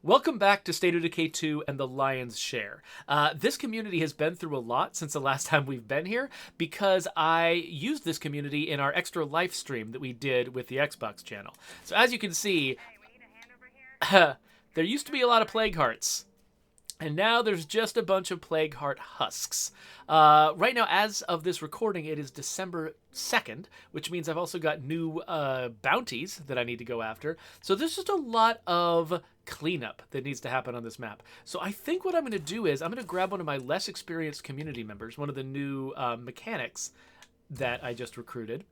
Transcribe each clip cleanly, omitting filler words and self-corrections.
Welcome back to State of Decay 2 and the Lion's Share. This community has been through a lot since the last time we've been here because I used this community in our extra live stream that we did with the Xbox channel. So as you can see, there used to be a lot of Plague Hearts. And now there's just a bunch of Plague Heart Husks. Right now, as of this recording, it is December 2nd, which means I've also got new bounties that I need to go after. So there's just a lot of cleanup that needs to happen on this map. So I think what I'm going to do is I'm going to grab one of my less experienced community members, one of the new mechanics that I just recruited.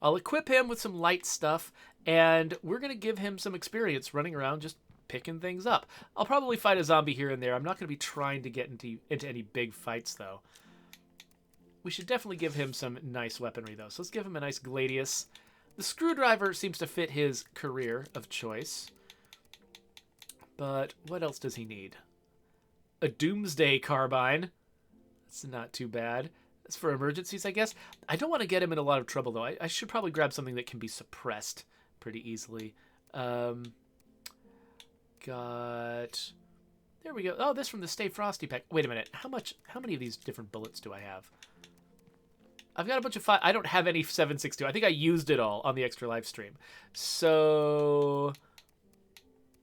I'll equip him with some light stuff, and we're going to give him some experience running around just picking things up. I'll probably fight a zombie here and there. I'm not going to be trying to get into any big fights, though. We should definitely give him some nice weaponry, though. So let's give him a nice Gladius. The screwdriver seems to fit his career of choice. But what else does he need? A Doomsday Carbine. That's not too bad. That's for emergencies, I guess. I don't want to get him in a lot of trouble, though. I should probably grab something that can be suppressed pretty easily. Got... There we go. Oh, this from the Stay Frosty pack. Wait a minute. How many of these different bullets do I have? I've got a bunch of I don't have any 7.62. I think I used it all on the extra live stream. So...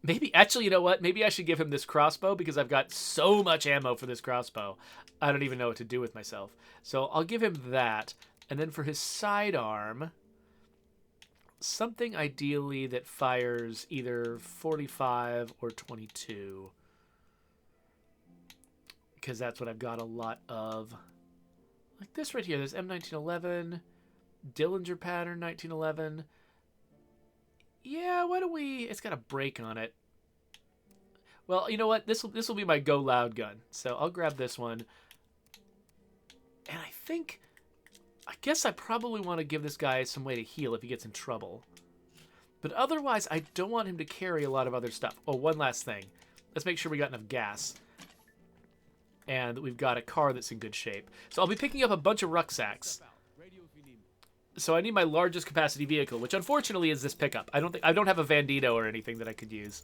Maybe, actually, you know what? Maybe I should give him this crossbow because I've got so much ammo for this crossbow. I don't even know what to do with myself. So I'll give him that. And then for his sidearm... something ideally that fires either 45 or 22. Because that's what I've got a lot of. Like this right here. There's M1911. Dillinger pattern 1911. Yeah, why don't we... It's got a break on it. Well, you know what? This will be my Go Loud gun. So I'll grab this one. And I guess I probably want to give this guy some way to heal if he gets in trouble. But otherwise, I don't want him to carry a lot of other stuff. Oh, one last thing. Let's make sure we got enough gas. And that we've got a car that's in good shape. So I'll be picking up a bunch of rucksacks. So I need my largest capacity vehicle, which unfortunately is this pickup. I don't have a Vandito or anything that I could use.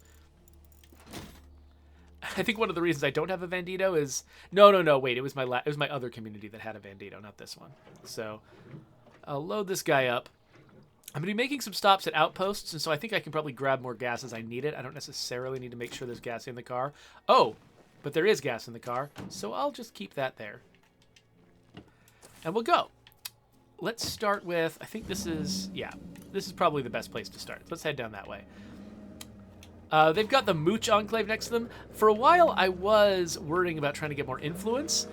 I think one of the reasons I don't have a Vandito is... No, wait. It was my other community that had a Vandito, not this one. So I'll load this guy up. I'm going to be making some stops at outposts, and so I think I can probably grab more gas as I need it. I don't necessarily need to make sure there's gas in the car. Oh, but there is gas in the car, so I'll just keep that there. And we'll go. Let's start with... I think this is... Yeah, this is probably the best place to start. Let's head down that way. They've got the Mooch Enclave next to them. For a while, I was worrying about trying to get more influence,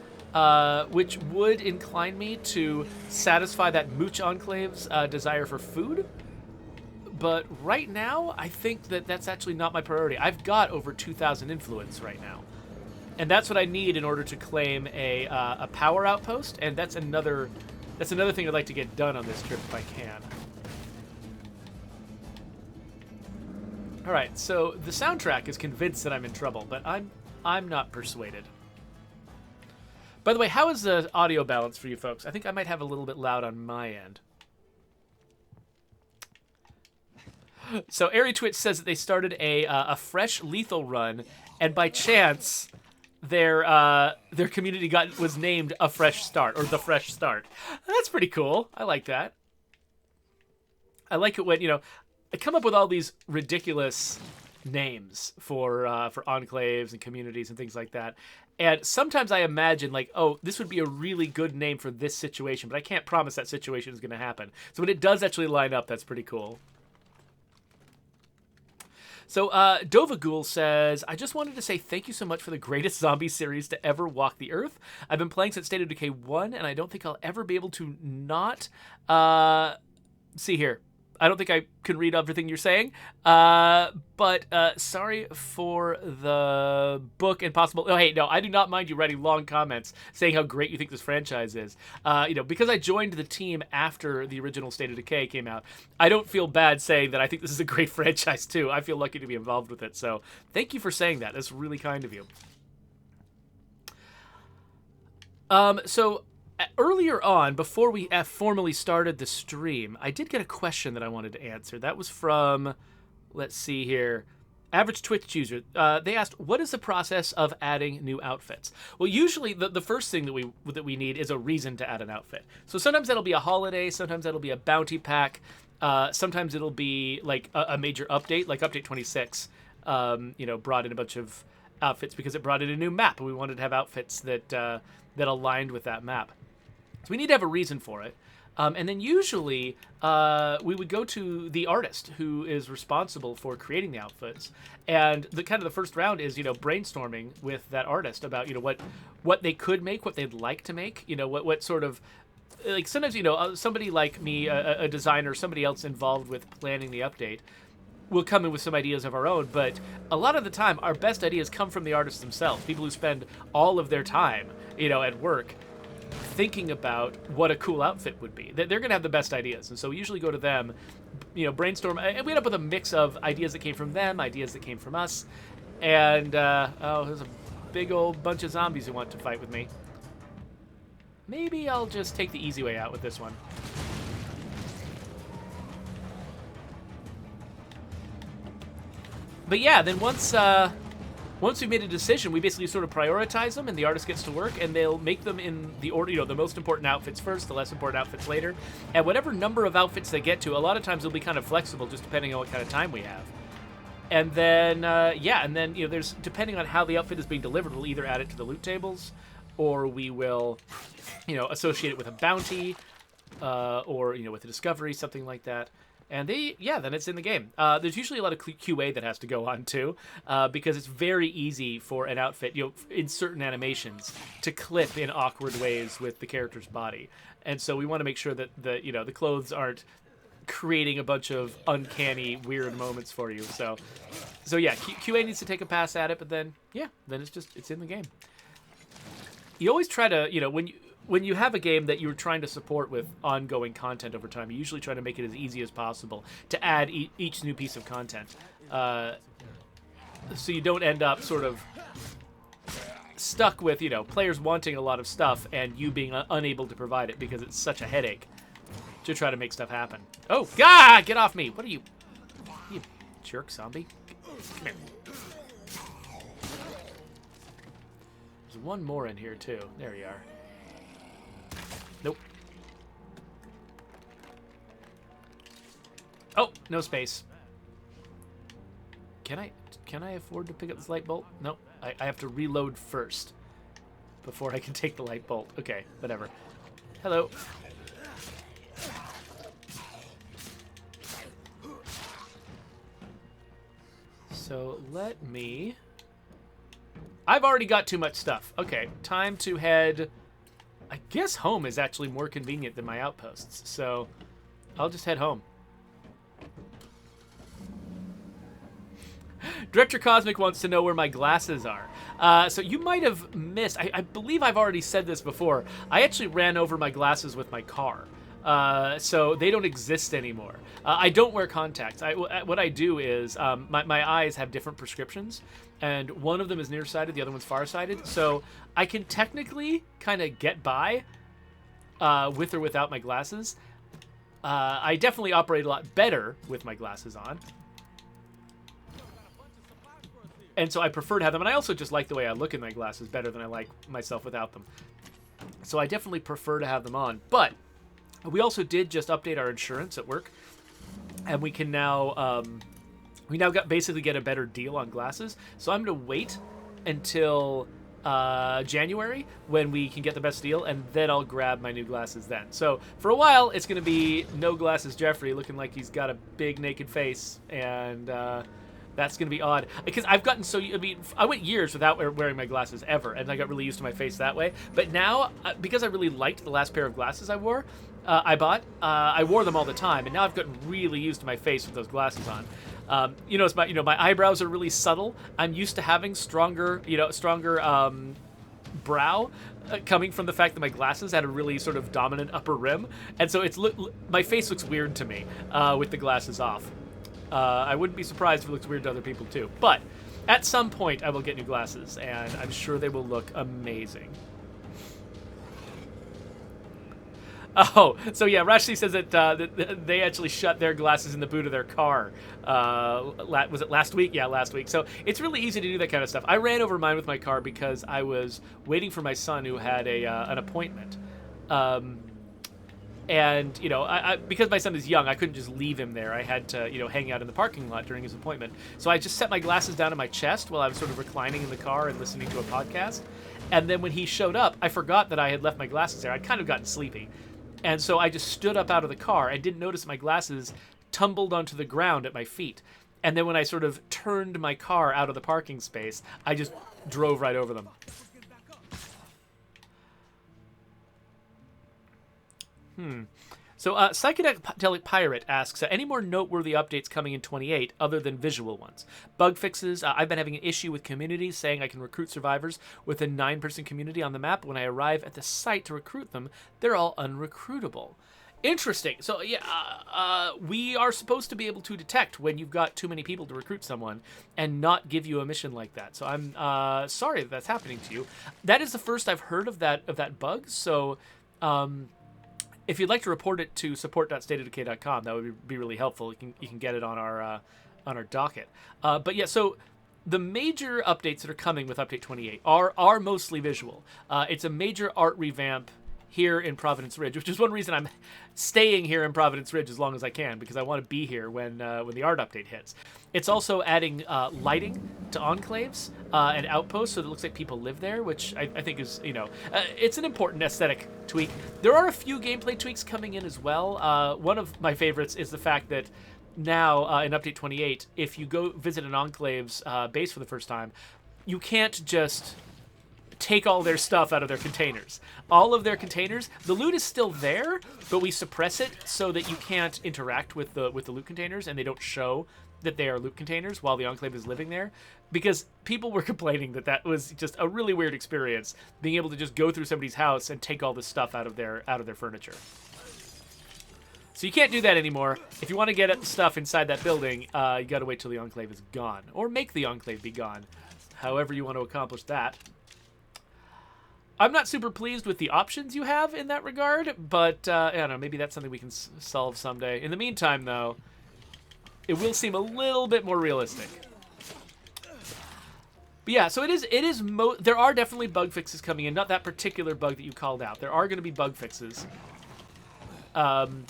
which would incline me to satisfy that Mooch Enclave's desire for food. But right now, I think that that's actually not my priority. I've got over 2,000 influence right now. And that's what I need in order to claim a power outpost, and that's another thing I'd like to get done on this trip if I can. All right, so the soundtrack is convinced that I'm in trouble, but I'm not persuaded. By the way, how is the audio balance for you folks? I think I might have a little bit loud on my end. So Airy Twitch says that they started a fresh lethal run, and by chance, their community was named A Fresh Start, or The Fresh Start. That's pretty cool. I like that. I like it when, I come up with all these ridiculous names for enclaves and communities and things like that. And sometimes I imagine, like, oh, this would be a really good name for this situation, but I can't promise that situation is going to happen. So when it does actually line up, that's pretty cool. So Dovagul says, I just wanted to say thank you so much for the greatest zombie series to ever walk the earth. I've been playing since State of Decay 1, and I don't think I'll ever be able to not... see here. I don't think I can read everything you're saying, but sorry for the book and possible... Oh, hey, no, I do not mind you writing long comments saying how great you think this franchise is. Because I joined the team after the original State of Decay came out, I don't feel bad saying that I think this is a great franchise, too. I feel lucky to be involved with it, so thank you for saying that. That's really kind of you. Earlier on, before we formally started the stream, I did get a question that I wanted to answer. That was from, let's see here, Average Twitch user. They asked, "What is the process of adding new outfits?" Well, usually the first thing that we need is a reason to add an outfit. So sometimes that'll be a holiday, sometimes that'll be a bounty pack, sometimes it'll be like a major update, like update 26. Brought in a bunch of outfits because it brought in a new map, and we wanted to have outfits that that aligned with that map. So we need to have a reason for it. And then usually we would go to the artist who is responsible for creating the outfits. And the first round is, brainstorming with that artist about, what they could make, what they'd like to make, what sort of, like sometimes, somebody like me, a designer, somebody else involved with planning the update, will come in with some ideas of our own. But a lot of the time, our best ideas come from the artists themselves, people who spend all of their time, at work, thinking about what a cool outfit would be. They're going to have the best ideas. And so we usually go to them, brainstorm, and we end up with a mix of ideas that came from them, ideas that came from us. And, there's a big old bunch of zombies who want to fight with me. Maybe I'll just take the easy way out with this one. But yeah, then once we've made a decision, we basically sort of prioritize them, and the artist gets to work, and they'll make them in the order, the most important outfits first, the less important outfits later. And whatever number of outfits they get to, a lot of times they'll be kind of flexible, just depending on what kind of time we have. And then, there's, depending on how the outfit is being delivered, we'll either add it to the loot tables, or we will, associate it with a bounty, or, with a discovery, something like that. And then it's in the game. There's usually a lot of QA that has to go on too, because it's very easy for an outfit, in certain animations, to clip in awkward ways with the character's body. And so we want to make sure that the clothes aren't creating a bunch of uncanny, weird moments for you. So yeah, QA needs to take a pass at it, but then it's in the game. You always try to, when you have a game that you're trying to support with ongoing content over time, you usually try to make it as easy as possible to add each new piece of content. So you don't end up sort of stuck with, players wanting a lot of stuff and you being unable to provide it because it's such a headache to try to make stuff happen. Oh, God, get off me. What are you jerk zombie? Come here. There's one more in here, too. There you are. Nope. Oh, no space. Can I afford to pick up this light bolt? Nope. I have to reload first before I can take the light bolt. Okay, whatever. Hello. So let me... I've already got too much stuff. Okay, time to head... I guess home is actually more convenient than my outposts, so I'll just head home. Director Cosmic wants to know where my glasses are. So you might have missed, I believe I've already said this before, I actually ran over my glasses with my car. So they don't exist anymore. I don't wear contacts. What I do is my eyes have different prescriptions, and one of them is nearsighted, the other one's farsighted. So I can technically kind of get by with or without my glasses. I definitely operate a lot better with my glasses on. And so I prefer to have them, and I also just like the way I look in my glasses better than I like myself without them. So I definitely prefer to have them on. But we also did just update our insurance at work, and we can now basically get a better deal on glasses. So I'm going to wait until January when we can get the best deal, and then I'll grab my new glasses then. So for a while, it's going to be no glasses Jeffrey, looking like he's got a big naked face, and that's going to be odd. Because I've gotten so... I went years without wearing my glasses ever, and I got really used to my face that way. But now, because I really liked the last pair of glasses I wore, I wore them all the time, and now I've gotten really used to my face with those glasses on. My eyebrows are really subtle. I'm used to having stronger brow, coming from the fact that my glasses had a really sort of dominant upper rim, and so my face looks weird to me with the glasses off. I wouldn't be surprised if it looks weird to other people too. But at some point, I will get new glasses, and I'm sure they will look amazing. Oh, so yeah, Rashly says that they actually shut their glasses in the boot of their car. Was it last week? Yeah, last week. So it's really easy to do that kind of stuff. I ran over mine with my car because I was waiting for my son who had an appointment. Um, and because my son is young, I couldn't just leave him there. I had to hang out in the parking lot during his appointment. So I just set my glasses down on my chest while I was sort of reclining in the car and listening to a podcast. And then when he showed up, I forgot that I had left my glasses there. I'd kind of gotten sleepy. And so I just stood up out of the car and didn't notice my glasses tumbled onto the ground at my feet. And then when I sort of turned my car out of the parking space, I just drove right over them. So Psychedelic Pirate asks, any more noteworthy updates coming in 28 other than visual ones? Bug fixes. I've been having an issue with communities saying I can recruit survivors with a 9-person community on the map. When I arrive at the site to recruit them, they're all unrecruitable. Interesting. So, yeah, we are supposed to be able to detect when you've got too many people to recruit someone and not give you a mission like that. So I'm sorry that that's happening to you. That is the first I've heard of that bug. So if you'd like to report it to support.stateofdecay.com, that would be really helpful. You can get it on our docket. But yeah, so the major updates that are coming with Update 28 are mostly visual. It's a major art revamp here in Providence Ridge, which is one reason I'm staying here in Providence Ridge as long as I can, because I want to be here when the art update hits. It's also adding lighting to enclaves and outposts, so it looks like people live there, which I think is, it's an important aesthetic tweak. There are a few gameplay tweaks coming in as well. One of my favorites is the fact that now in Update 28, if you go visit an enclave's base for the first time, you can't just take all their stuff out of their containers. All of their containers, the loot is still there, but we suppress it so that you can't interact with the loot containers, and they don't show that they are loot containers while the enclave is living there, because people were complaining that was just a really weird experience, being able to just go through somebody's house and take all this stuff out of their furniture. So you can't do that anymore. If you want to get at the stuff inside that building, you got to wait till the enclave is gone, or make the enclave be gone, however you want to accomplish that. I'm not super pleased with the options you have in that regard, but I don't know, maybe that's something we can solve someday. In the meantime, though, it will seem a little bit more realistic. But yeah, so there are definitely bug fixes coming in. Not that particular bug that you called out. There are going to be bug fixes. And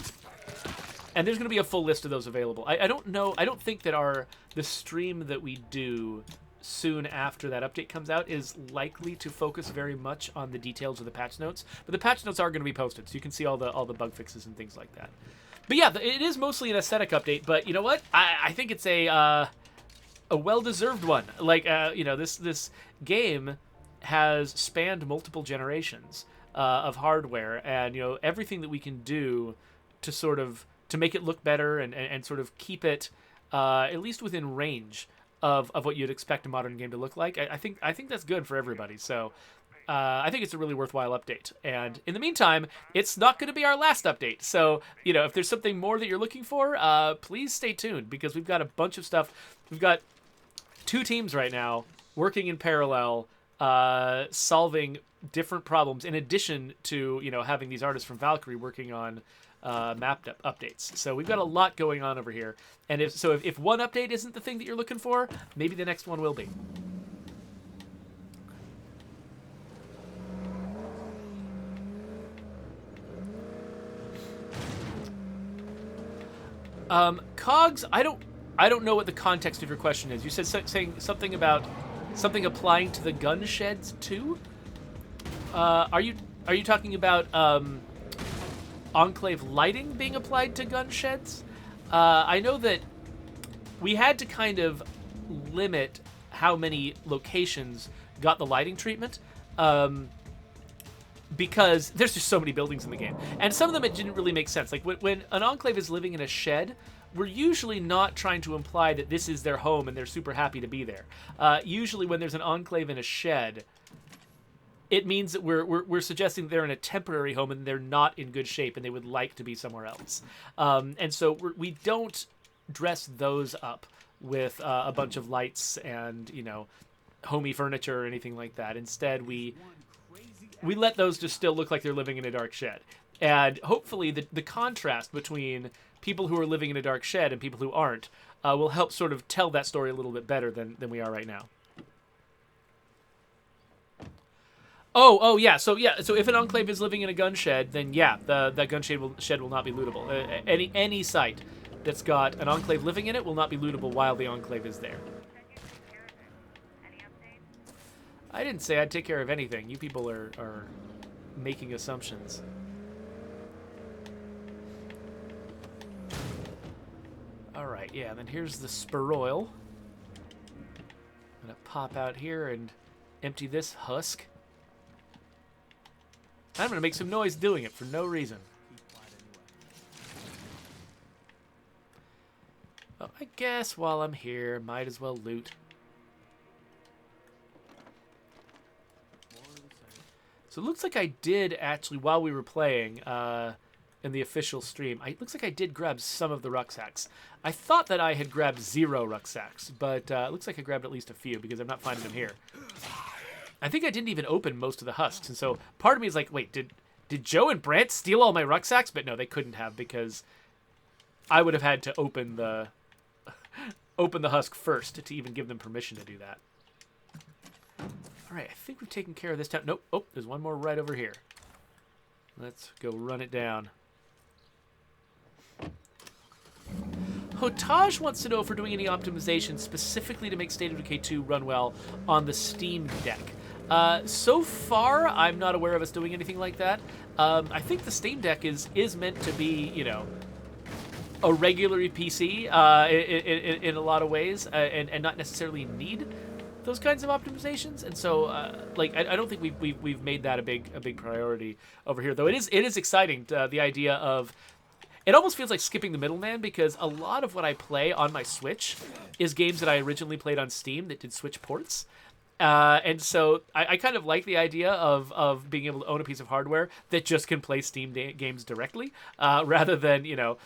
there's going to be a full list of those available. I don't know. I don't think that the stream that we do soon after that update comes out is likely to focus very much on the details of the patch notes, but the patch notes are going to be posted, so you can see all the bug fixes and things like that. But yeah, it is mostly an aesthetic update, but you know what? I think it's a well-deserved one. Like, this game has spanned multiple generations of hardware, and everything that we can do to make it look better and sort of keep it at least within range of what you'd expect a modern game to look like. I think that's good for everybody. So I think it's a really worthwhile update. And in the meantime, it's not going to be our last update. So, if there's something more that you're looking for, please stay tuned, because we've got a bunch of stuff. We've got 2 teams right now working in parallel, solving different problems, in addition to, having these artists from Valkyrie working on map updates. So we've got a lot going on over here. And if one update isn't the thing that you're looking for, maybe the next one will be. Cogs, I don't know what the context of your question is. You said saying something about something applying to the gun sheds too? Are you talking about enclave lighting being applied to gun sheds? I know that we had to kind of limit how many locations got the lighting treatment, because there's just so many buildings in the game. And some of them, it didn't really make sense. Like, when an enclave is living in a shed, we're usually not trying to imply that this is their home and they're super happy to be there. Usually when there's an enclave in a shed, it means that we're suggesting they're in a temporary home and they're not in good shape and they would like to be somewhere else. And so we don't dress those up with a bunch of lights and, homey furniture or anything like that. Instead, we let those just still look like they're living in a dark shed. And hopefully the contrast between people who are living in a dark shed and people who aren't will help sort of tell that story a little bit better than we are right now. Oh, yeah. So if an enclave is living in a gun shed, then yeah, that gun shed will not be lootable. Any site that's got an enclave living in it will not be lootable while the enclave is there. I didn't say I'd take care of anything. You people are making assumptions. All right, yeah. Then here's the spur oil. I'm gonna pop out here and empty this husk. I'm going to make some noise doing it for no reason. Oh, I guess while I'm here, might as well loot. So it looks like I did actually, while we were playing in the official stream, it looks like I did grab some of the rucksacks. I thought that I had grabbed 0 rucksacks, but it looks like I grabbed at least a few because I'm not finding them here. I think I didn't even open most of the husks, and so part of me is like, wait, did Joe and Brant steal all my rucksacks? But no, they couldn't have, because I would have had to open the husk first to even give them permission to do that. All right, I think we've taken care of this town. Nope. Oh, there's one more right over here. Let's go run it down. Hotage wants to know if we're doing any optimization specifically to make State of Decay 2 run well on the Steam Deck. So far, I'm not aware of us doing anything like that. I think the Steam Deck is meant to be, you know, a regular PC in a lot of ways, and not necessarily need those kinds of optimizations. And so, like, I don't think we've made that a big priority over here. Though it is exciting, the idea of. It almost feels like skipping the middleman, because a lot of what I play on my Switch is games that I originally played on Steam that did Switch ports. And so I kind of like the idea of being able to own a piece of hardware that just can play Steam games directly, rather than, you know,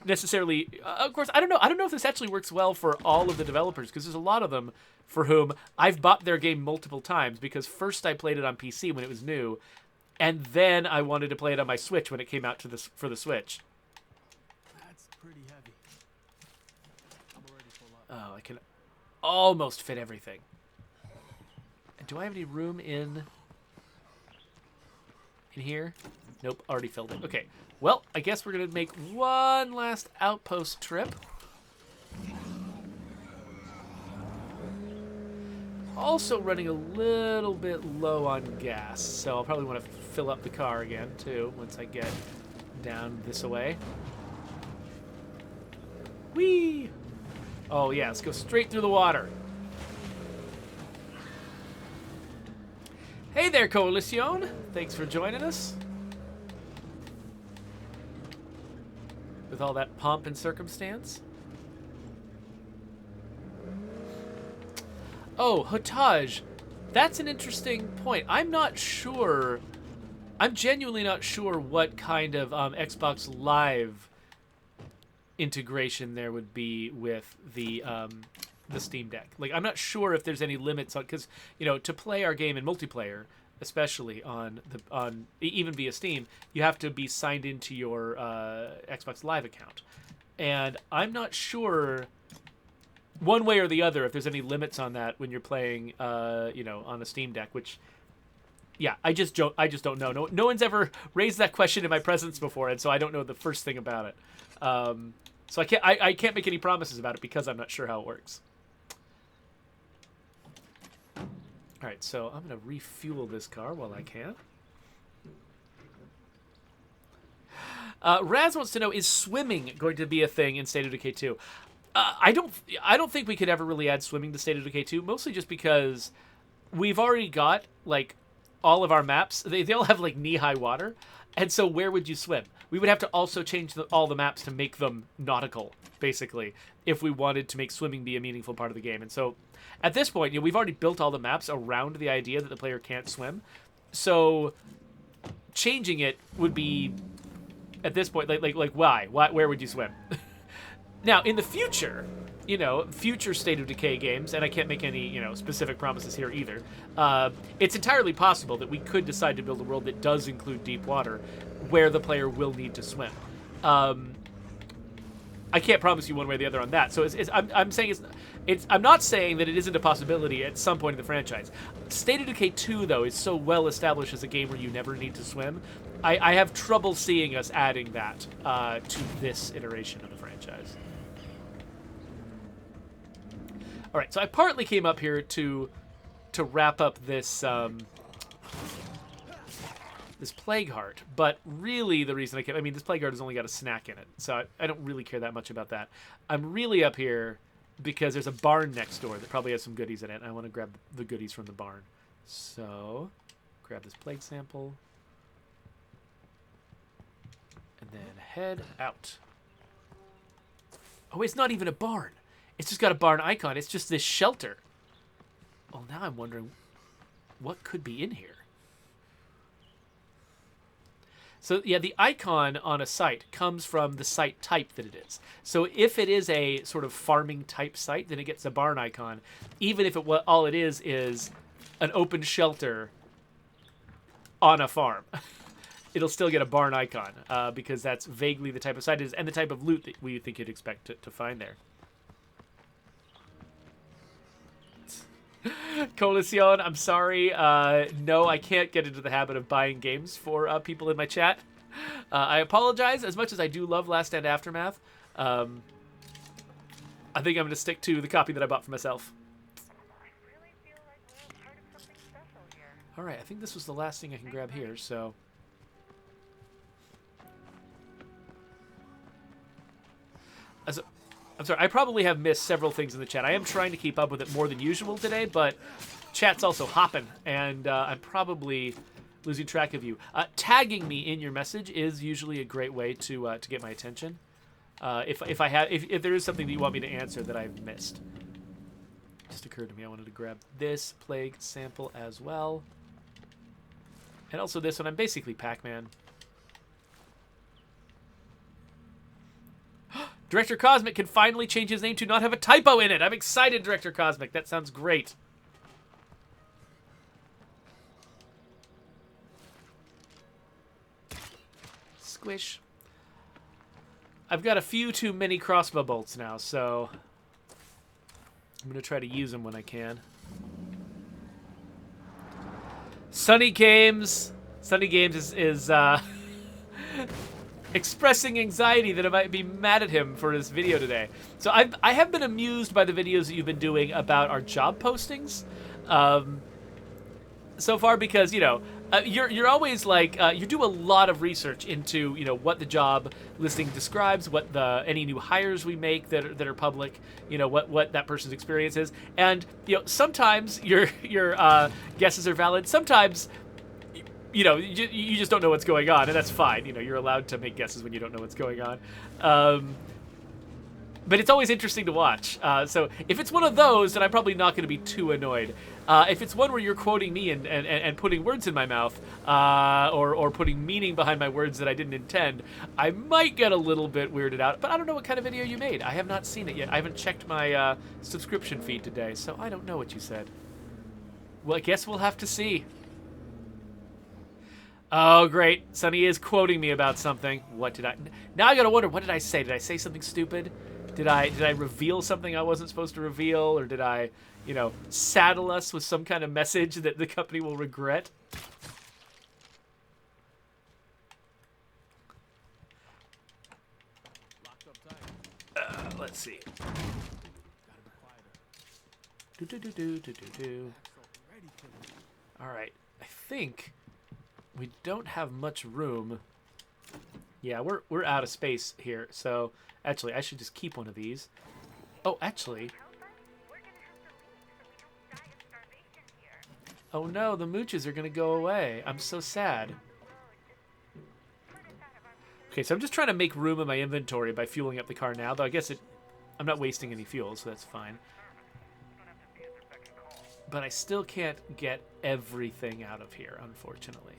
necessarily. Of course, I don't know if this actually works well for all of the developers, because there's a lot of them for whom I've bought their game multiple times, because first I played it on PC when it was new, and then I wanted to play it on my Switch when it came out for the Switch. That's pretty heavy. I'm already full up. Oh, I can almost fit everything. Do I have any room in here? Nope, already filled it. Okay, well, I guess we're going to make one last outpost trip. Also running a little bit low on gas, so I'll probably want to fill up the car again, too, once I get down this way. Whee! Oh, yeah, let's go straight through the water. Hey there, Coalition. Thanks for joining us. With all that pomp and circumstance. Oh, Hotage. That's an interesting point. I'm not sure. I'm genuinely not sure what kind of Xbox Live integration there would be with the Steam Deck. Like, I'm not sure if there's any limits on, because, you know, to play our game in multiplayer, especially on even via Steam, you have to be signed into your Xbox Live account, and I'm not sure one way or the other if there's any limits on that when you're playing, you know, on a Steam Deck. Which, yeah, I just don't know. No one's ever raised that question in my presence before, and so I don't know the first thing about it. So I can't make any promises about it because I'm not sure how it works. All right, so I'm going to refuel this car while I can. Raz wants to know, is swimming going to be a thing in State of Decay 2? I don't think we could ever really add swimming to State of Decay 2, mostly just because we've already got, like, all of our maps. They all have, like, knee-high water, and so where would you swim? We would have to also change all the maps to make them nautical, basically, if we wanted to make swimming be a meaningful part of the game. And so, at this point, you know, we've already built all the maps around the idea that the player can't swim. So, changing it would be, at this point, like why? Where would you swim? Now, in the future, you know, future State of Decay games, and I can't make any, you know, specific promises here either, it's entirely possible that we could decide to build a world that does include deep water, where the player will need to swim. I can't promise you one way or the other on that. So I'm saying I'm not saying that it isn't a possibility at some point in the franchise. State of Decay 2, though, is so well established as a game where you never need to swim. I have trouble seeing us adding that to this iteration of the franchise. All right, so I partly came up here to wrap up this this Plague Heart, but really the reason I mean, this Plague Heart has only got a snack in it, so I don't really care that much about that. I'm really up here because there's a barn next door that probably has some goodies in it, and I want to grab the goodies from the barn. So, grab this plague sample, and then head out. Oh, it's not even a barn. It's just got a barn icon. It's just this shelter. Well, now I'm wondering what could be in here. So, yeah, the icon on a site comes from the site type that it is. So if it is a sort of farming type site, then it gets a barn icon, even if all it is an open shelter on a farm. It'll still get a barn icon because that's vaguely the type of site it is and the type of loot that we think you'd expect to find there. Coalition, I'm sorry. No, I can't get into the habit of buying games for people in my chat. I apologize. As much as I do love Last Stand Aftermath, I think I'm going to stick to the copy that I bought for myself. All right, I think this was the last thing I can grab here, so... I'm sorry, I probably have missed several things in the chat. I am trying to keep up with it more than usual today, but chat's also hopping, and I'm probably losing track of you. Tagging me in your message is usually a great way to get my attention. If there is something that you want me to answer that I've missed. It just occurred to me I wanted to grab this plague sample as well. And also this one. I'm basically Pac-Man. Director Cosmic can finally change his name to not have a typo in it. I'm excited, Director Cosmic. That sounds great. Squish. I've got a few too many crossbow bolts now, so I'm going to try to use them when I can. Sunny Games. Sunny Games is expressing anxiety that I might be mad at him for this video today. So I have been amused by the videos that you've been doing about our job postings so far because, you know, you're always like, you do a lot of research into, you know, what the job listing describes, what any new hires we make that are public, you know, what that person's experience is. And, you know, sometimes your guesses are valid. Sometimes, you know, you just don't know what's going on, and that's fine. You know, you're allowed to make guesses when you don't know what's going on. But it's always interesting to watch. So if it's one of those, then I'm probably not going to be too annoyed. If it's one where you're quoting me and putting words in my mouth, or putting meaning behind my words that I didn't intend, I might get a little bit weirded out. But I don't know what kind of video you made. I have not seen it yet. I haven't checked my subscription feed today, so I don't know what you said. Well, I guess we'll have to see. Oh, great. Sonny is quoting me about something. What did I... Now I gotta wonder, what did I say? Did I say something stupid? Did I reveal something I wasn't supposed to reveal? Or did I, you know, saddle us with some kind of message that the company will regret? Let's see. All right. I think... we don't have much room. Yeah, we're out of space here. So, actually, I should just keep one of these. Oh, actually. Oh no, the mooches are going to go away. I'm so sad. Okay, so I'm just trying to make room in my inventory by fueling up the car now. Though I guess I'm not wasting any fuel, so that's fine. But I still can't get everything out of here, unfortunately.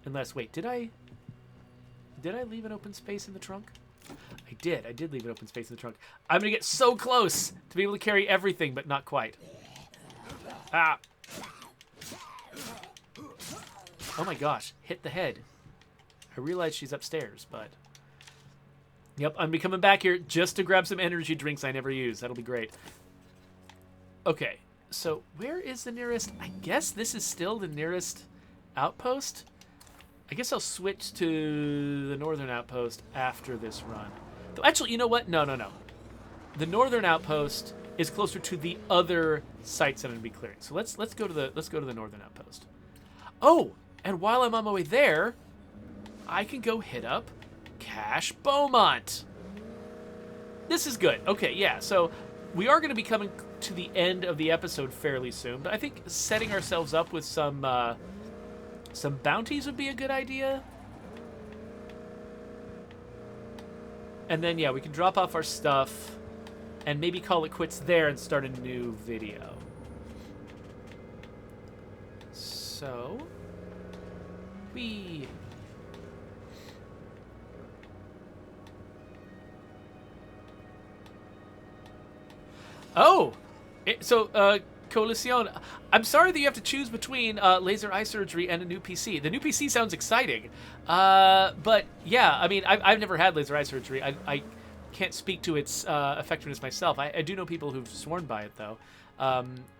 Unless, wait, did I leave an open space in the trunk? I did leave an open space in the trunk. I'm gonna get so close to be able to carry everything, but not quite. Ah. Oh my gosh, hit the head. I realize she's upstairs, but... Yep, I'm be coming back here just to grab some energy drinks I never use. That'll be great. Okay, so where is the nearest... I guess this is still the nearest outpost? I guess I'll switch to the northern outpost after this run. Though, actually, you know what? No. The northern outpost is closer to the other sites that I'm going to be clearing. So let's go to the northern outpost. Oh, and while I'm on my way there, I can go hit up Cache Beaumont. This is good. Okay, yeah. So we are going to be coming to the end of the episode fairly soon, but I think setting ourselves up with some bounties would be a good idea. And then, yeah, we can drop off our stuff and maybe call it quits there and start a new video. So, we... Oh! Coalition, I'm sorry that you have to choose between laser eye surgery and a new PC. The new PC sounds exciting. But, yeah, I mean, I've never had laser eye surgery. I can't speak to its effectiveness myself. I do know people who've sworn by it, though.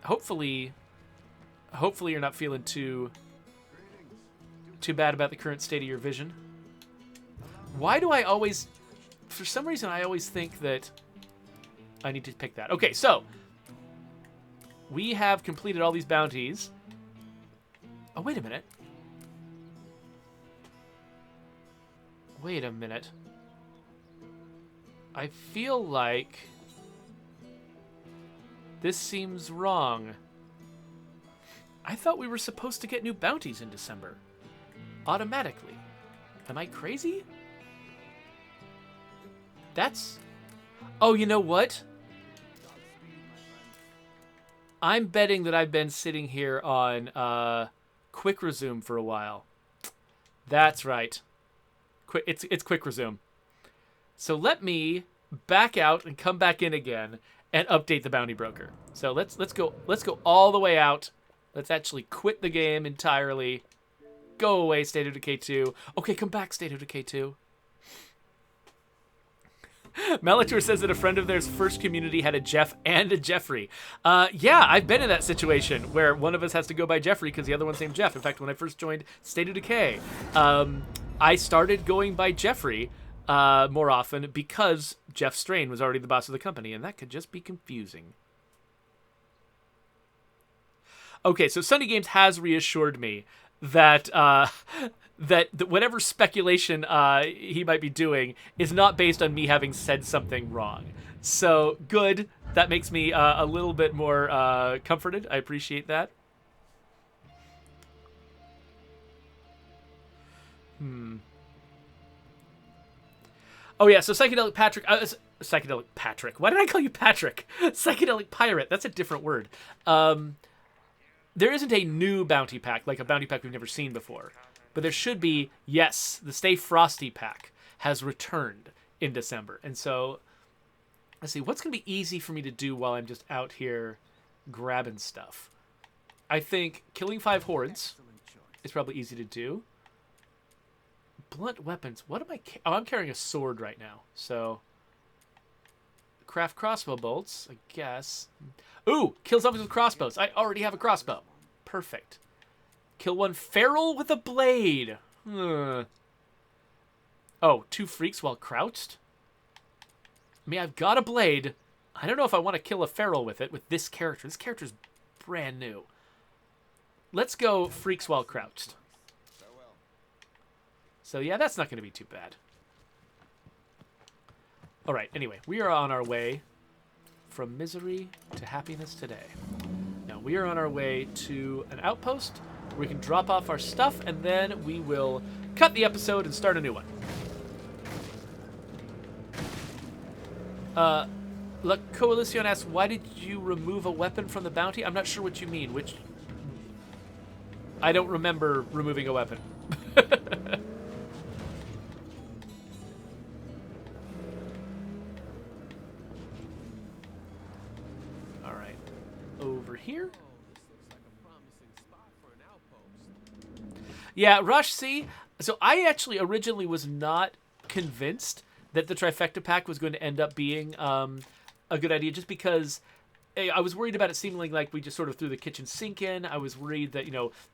Hopefully you're not feeling too bad about the current state of your vision. Why do I always... For some reason, I always think that I need to pick that. Okay, so... We have completed all these bounties. Oh, wait a minute. Wait a minute. I feel like this seems wrong. I thought we were supposed to get new bounties in December. Automatically. Am I crazy? That's... Oh, you know what? I'm betting that I've been sitting here on quick resume for a while. That's right. It's quick resume. So let me back out and come back in again and update the bounty broker. So let's go all the way out. Let's actually quit the game entirely. Go away, State of Decay 2. Okay, come back, State of Decay 2. Melitor says that a friend of theirs first community had a Jeff and a Jeffrey. Yeah, I've been in that situation where one of us has to go by Jeffrey because the other one's named Jeff. In fact, when I first joined State of Decay, I started going by Jeffrey more often because Jeff Strain was already the boss of the company, and that could just be confusing. Okay, so Sunny Games has reassured me that that whatever speculation he might be doing is not based on me having said something wrong. So, good. That makes me a little bit more comforted. I appreciate that. Oh, yeah, so Psychedelic Patrick... Psychedelic Patrick. Why did I call you Patrick? Psychedelic Pirate. That's a different word. There isn't a new bounty pack, like a bounty pack we've never seen before. But there should be, yes, the Stay Frosty pack has returned in December. And so, let's see, what's going to be easy for me to do while I'm just out here grabbing stuff? I think killing 5 hordes is probably easy to do. Blunt weapons. What am I... Oh, I'm carrying a sword right now. So, craft crossbow bolts, I guess. Ooh, kill zombies with crossbows. I already have a crossbow. Perfect. Kill 1 feral with a blade. Oh, 2 freaks while crouched? I mean, I've got a blade. I don't know if I want to kill a feral with it, with this character. This character's brand new. Let's go freaks while crouched. So, yeah, that's not going to be too bad. All right, anyway, we are on our way from misery to happiness today. Now, we are on our way to an outpost where we can drop off our stuff, and then we will cut the episode and start a new one. La Coalition asks, why did you remove a weapon from the bounty? I'm not sure what you mean. Which... I don't remember removing a weapon. All right. Over here. Yeah, Rush C. So I actually originally was not convinced that the trifecta pack was going to end up being a good idea, just because I was worried about it seeming like we just sort of threw the kitchen sink in. I was worried that,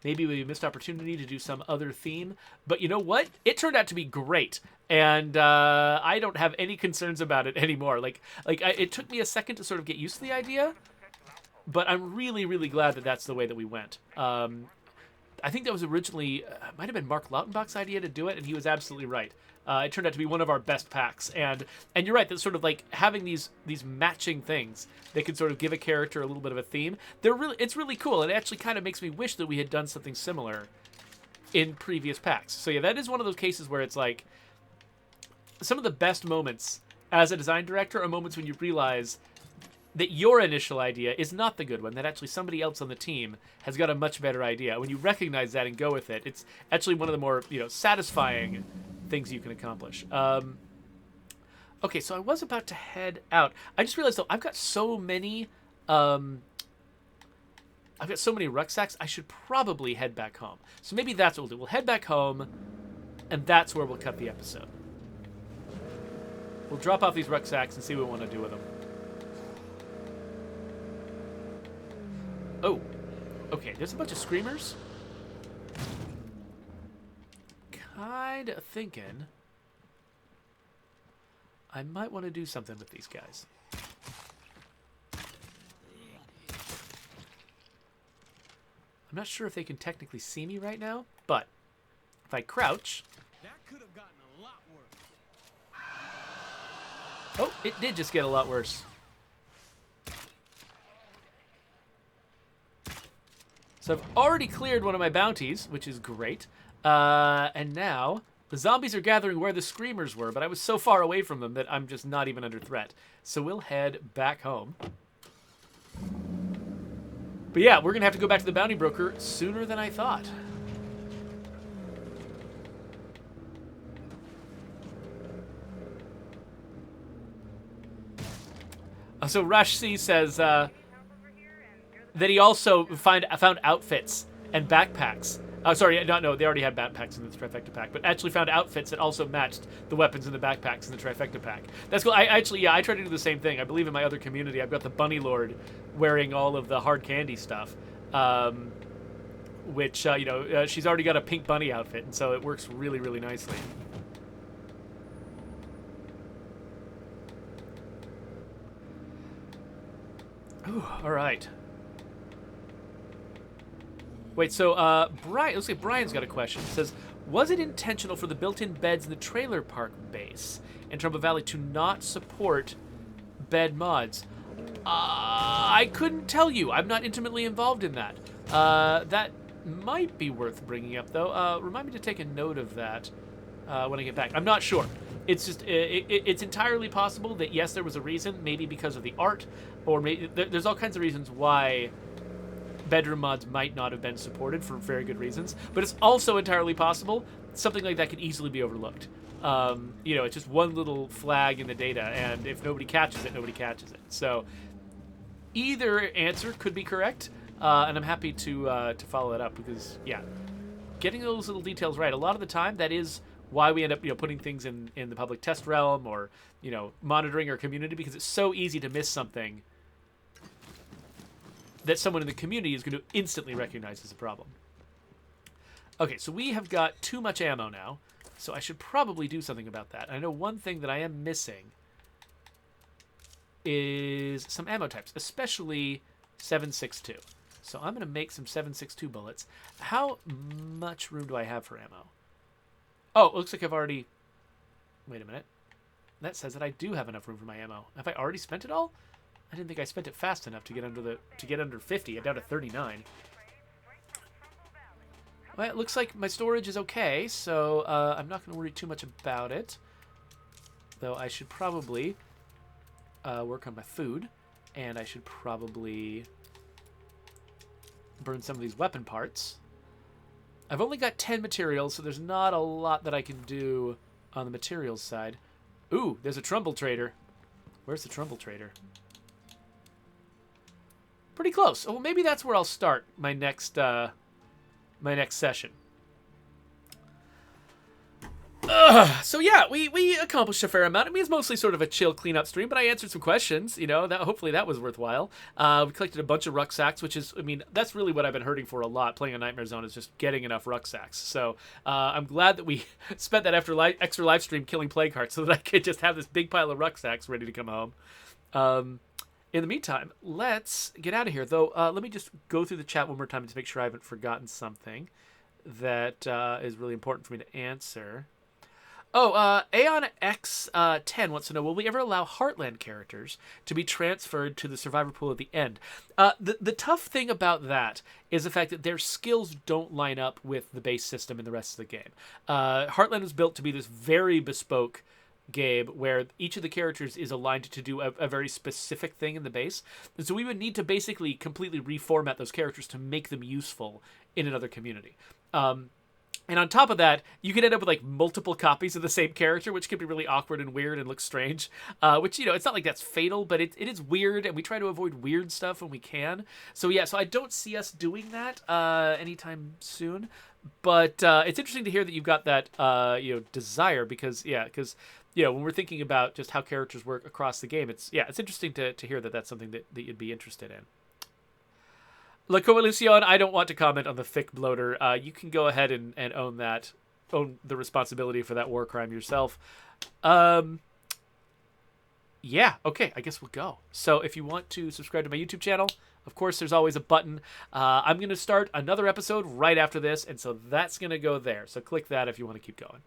maybe we missed opportunity to do some other theme. But you know what? It turned out to be great. And I don't have any concerns about it anymore. It took me a second to sort of get used to the idea, but I'm really, really glad that that's the way that we went. I think that was originally, might have been Mark Lautenbach's idea to do it, and he was absolutely right. It turned out to be one of our best packs, and you're right, that sort of like having these matching things that can sort of give a character a little bit of a theme. It's really cool, and it actually kind of makes me wish that we had done something similar in previous packs. So yeah, that is one of those cases where it's like some of the best moments as a design director are moments when you realize that your initial idea is not the good one, that actually somebody else on the team has got a much better idea. When you recognize that and go with it, it's actually one of the more, satisfying things you can accomplish. Okay, so I was about to head out. I just realized, though, I've got so many rucksacks, I should probably head back home. So maybe that's what we'll do. We'll head back home, and that's where we'll cut the episode. We'll drop off these rucksacks and see what we want to do with them. Oh, okay, there's a bunch of screamers. Kind of thinking I might want to do something with these guys. I'm not sure if they can technically see me right now, but if I crouch... That could have gotten a lot worse. Oh, it did just get a lot worse. So I've already cleared one of my bounties, which is great. And now the zombies are gathering where the screamers were, but I was so far away from them that I'm just not even under threat. So we'll head back home. But yeah, we're going to have to go back to the bounty broker sooner than I thought. So Rush C says that he also found outfits and backpacks. Sorry, no, they already had backpacks in the trifecta pack, but actually found outfits that also matched the weapons in the backpacks in the trifecta pack. That's cool. I try to do the same thing. I believe in my other community, I've got the Bunny Lord wearing all of the hard candy stuff, which, she's already got a pink bunny outfit, and so it works really, really nicely. Ooh, all right. Wait, so Brian, looks like Brian's got a question. It says, was it intentional for the built-in beds in the trailer park base in Trumbull Valley to not support bed mods? I couldn't tell you. I'm not intimately involved in that. That might be worth bringing up, though. Remind me to take a note of that when I get back. I'm not sure. It's just, it's entirely possible that, yes, there was a reason, maybe because of the art, or maybe there's all kinds of reasons why bedroom mods might not have been supported for very good reasons, but it's also entirely possible something like that could easily be overlooked. It's just one little flag in the data, and if nobody catches it, nobody catches it. So either answer could be correct, and I'm happy to follow it up, because, yeah, getting those little details right, a lot of the time, that is why we end up, putting things in the public test realm, or, monitoring our community, because it's so easy to miss something that someone in the community is going to instantly recognize as a problem. Okay, so we have got too much ammo now, so I should probably do something about that. I know one thing that I am missing is some ammo types, especially 7.62. So I'm going to make some 7.62 bullets. How much room do I have for ammo? Oh, it looks like I've already... Wait a minute. That says that I do have enough room for my ammo. Have I already spent it all? I didn't think I spent it fast enough to get under 50. I'm down to 39. Well, it looks like my storage is okay, so I'm not going to worry too much about it. Though I should probably work on my food, and I should probably burn some of these weapon parts. I've only got 10 materials, so there's not a lot that I can do on the materials side. Ooh, there's a Trumbull trader. Where's the Trumbull trader? Pretty close. Oh, well, maybe that's where I'll start my next session. So yeah, we accomplished a fair amount. I mean, it's mostly sort of a chill cleanup stream, but I answered some questions. You know, that hopefully that was worthwhile. We collected a bunch of rucksacks, which is, I mean, that's really what I've been hurting for a lot playing a Nightmare Zone is just getting enough rucksacks. So I'm glad that we spent that extra live stream killing plague hearts so that I could just have this big pile of rucksacks ready to come home. In the meantime, let's get out of here. Though, let me just go through the chat one more time to make sure I haven't forgotten something that is really important for me to answer. Oh, Aeon X10 wants to know, will we ever allow Heartland characters to be transferred to the survivor pool at the end? The tough thing about that is the fact that their skills don't line up with the base system in the rest of the game. Heartland was built to be this very bespoke game where each of the characters is aligned to do a very specific thing in the base. And so we would need to basically completely reformat those characters to make them useful in another community. And on top of that, you could end up with like multiple copies of the same character, which could be really awkward and weird and look strange. Which, you know, it's not like that's fatal, but it is weird, and we try to avoid weird stuff when we can. So yeah, so I don't see us doing that anytime soon. But it's interesting to hear that you've got that desire because when we're thinking about just how characters work across the game, it's interesting to hear that that's something that you'd be interested in. La Coalición, I don't want to comment on the thick bloater. You can go ahead and own the responsibility for that war crime yourself. Yeah, okay, I guess we'll go. So if you want to subscribe to my YouTube channel, of course, there's always a button. I'm going to start another episode right after this, and so that's going to go there. So click that if you want to keep going.